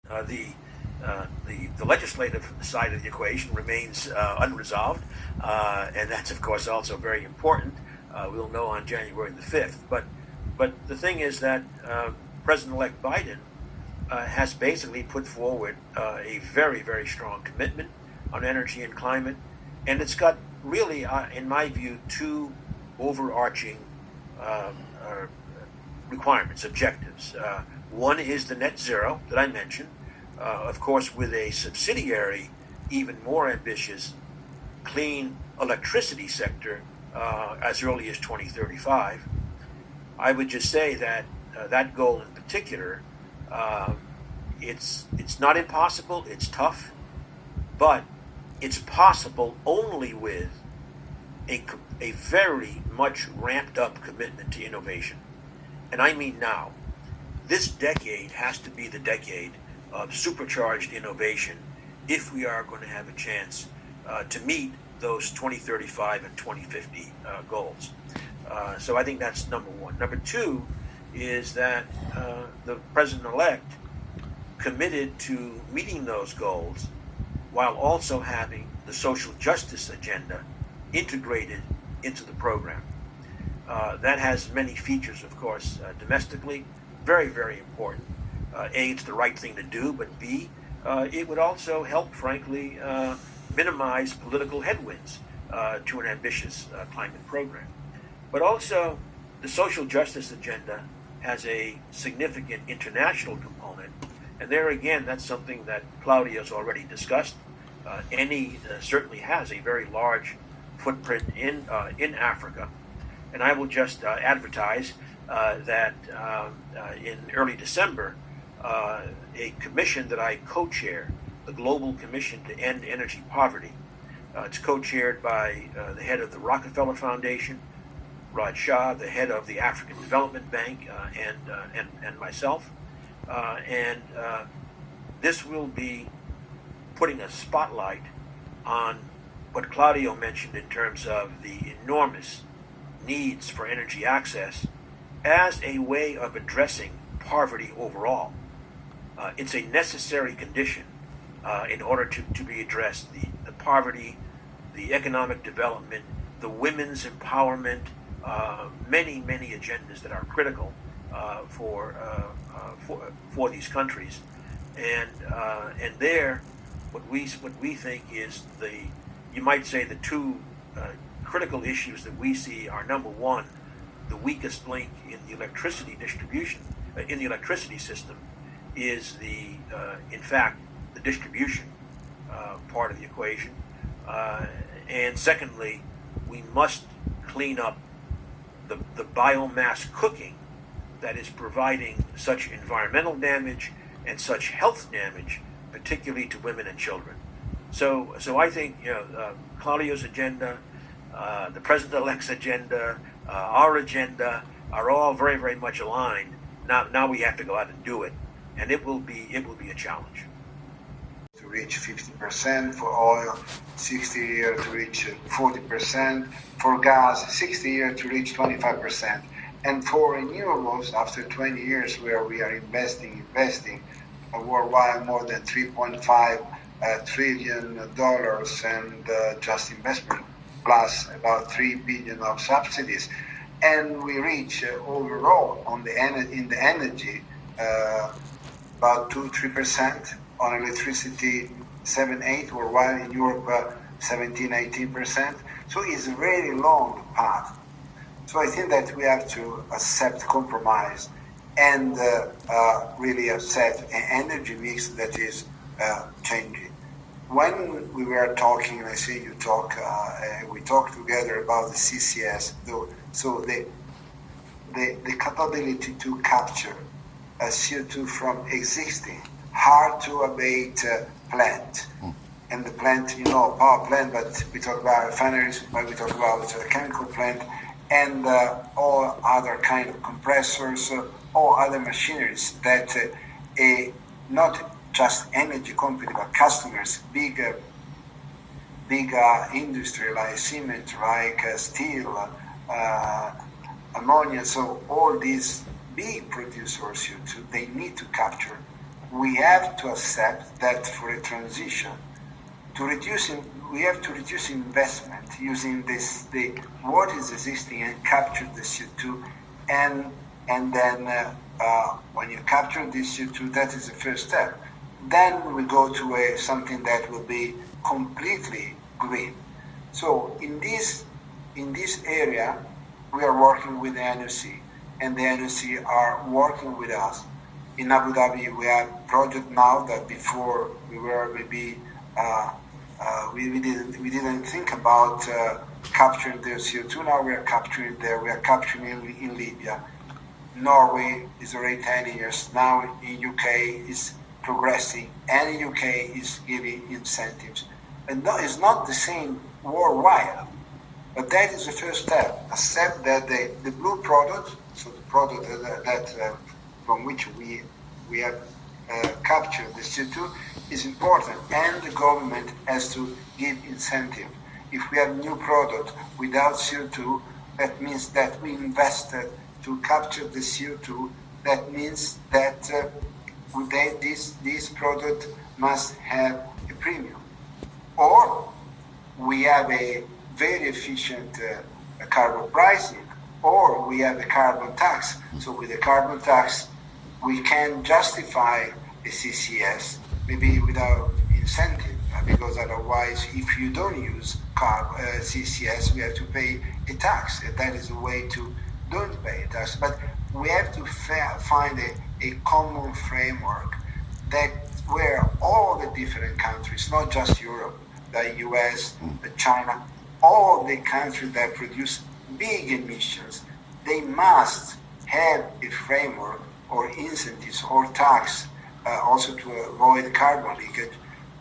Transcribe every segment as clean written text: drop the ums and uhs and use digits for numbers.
the legislative side of the equation remains unresolved, and that's of course also very important. We'll know on January the 5th. But the thing is that President-elect Biden has basically put forward a very, very strong commitment on energy and climate, and it's got really, in my view, two overarching requirements, objectives. One is the net zero that I mentioned, of course, with a subsidiary, even more ambitious, clean electricity sector as early as 2035. I would just say that that goal in particular, it's not impossible, it's tough, but it's possible only with a very much ramped up commitment to innovation. And I mean now. This decade has to be the decade of supercharged innovation if we are going to have a chance to meet those 2035 and 2050 goals. So I think that's number one. Number two is that the president-elect committed to meeting those goals while also having the social justice agenda integrated into the program. That has many features, of course, domestically, very, very important. A, it's the right thing to do, but B, it would also help, frankly, minimize political headwinds to an ambitious climate program. But also, the social justice agenda has a significant international component, and there again, that's something that Claudio's already discussed. ENI certainly has a very large footprint in Africa, and I will just advertise that in early December, a commission that I co-chair, the Global Commission to End Energy Poverty. It's co-chaired by the head of the Rockefeller Foundation, Raj Shah, the head of the African Development Bank, and myself. And this will be putting a spotlight on what Claudio mentioned in terms of the enormous needs for energy access as a way of addressing poverty overall. It's a necessary condition in order to be addressed. The poverty, the economic development, the women's empowerment, many agendas that are critical for these countries. And there, what we think is you might say the two critical issues that we see are, number one, the weakest link in the electricity distribution, in the electricity system, is in fact, the distribution part of the equation. And secondly, we must clean up the biomass cooking that is providing such environmental damage and such health damage, particularly to women and children. So I think Claudio's agenda, the president-elect's agenda, our agenda are all very, very much aligned. Now we have to go out and do it, and it will be a challenge. To reach 50% for oil, 60 years to reach 40%, for gas, 60 years to reach 25%, and for renewables, after 20 years where we are investing worldwide more than $3.5 trillion and just investment, plus about $3 billion of subsidies, and we reach overall in the energy about 2-3%. On electricity, 7-8, worldwide in Europe 17-18%. So it's a very long path. So I think that we have to accept compromise and really accept an energy mix that is changing. When we were talking, I see you talk, we talked together about the CCS, so the capability to capture CO2 from existing hard to abate plant. And the plant, power plant, but we talk about refineries, but we talk about a chemical plant, and all other kind of compressors, all other machineries that not just energy company, but customers, big industry like cement, like steel, ammonia. So all these big producers, they need to capture we have to accept that for a transition, we have to reduce investment using what is existing and capture the CO2, and then when you capture the CO2, that is the first step. Then we go to something that will be completely green. So in this area, we are working with the NOC, and the NOC are working with us. In Abu Dhabi, we have project now that before we were maybe we didn't think about capturing the CO2. Now we are capturing there. We are capturing in Libya. Norway is already 10 years. Now in UK is progressing, and in UK is giving incentives. And it's not the same worldwide, but that is the first step. Accept that the blue product, so the product that from which we have captured the CO2 is important, and the government has to give incentive. If we have new product without CO2, that means that we invested to capture the CO2. That means that this product must have a premium. Or we have a very efficient carbon pricing, or we have a carbon tax. So with the carbon tax, we can justify a CCS, maybe without incentive, because otherwise, if you don't use CCS, we have to pay a tax. And that is a way to don't pay a tax. But we have to find a common framework that where all the different countries, not just Europe, the US, the China, all the countries that produce big emissions, they must have a framework or incentives or tax also to avoid carbon leakage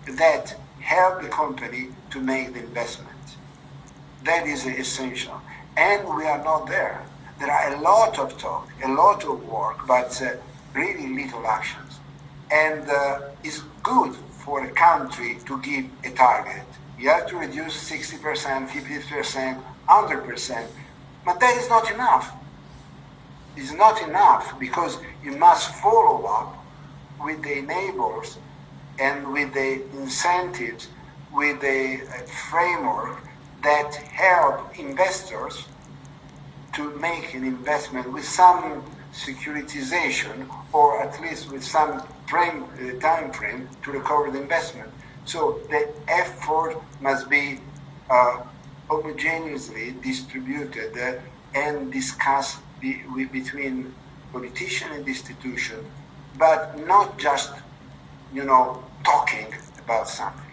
that help the company to make the investment. That is essential. And we are not there. There are a lot of talk, a lot of work, but really little actions. And it's good for a country to give a target. You have to reduce 60%, 50%, 100%, but that is not enough. It's not enough because you must follow up with the enablers and with the incentives, with the framework that help investors to make an investment with some securitization, or at least with some time frame to recover the investment. So the effort must be homogeneously distributed and discussed between politician and institution, but not just, talking about something.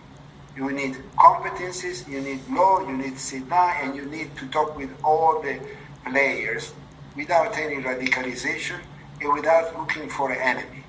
You need competencies, you need law, you need sit down, and you need to talk with all the players without any radicalization and without looking for an enemy.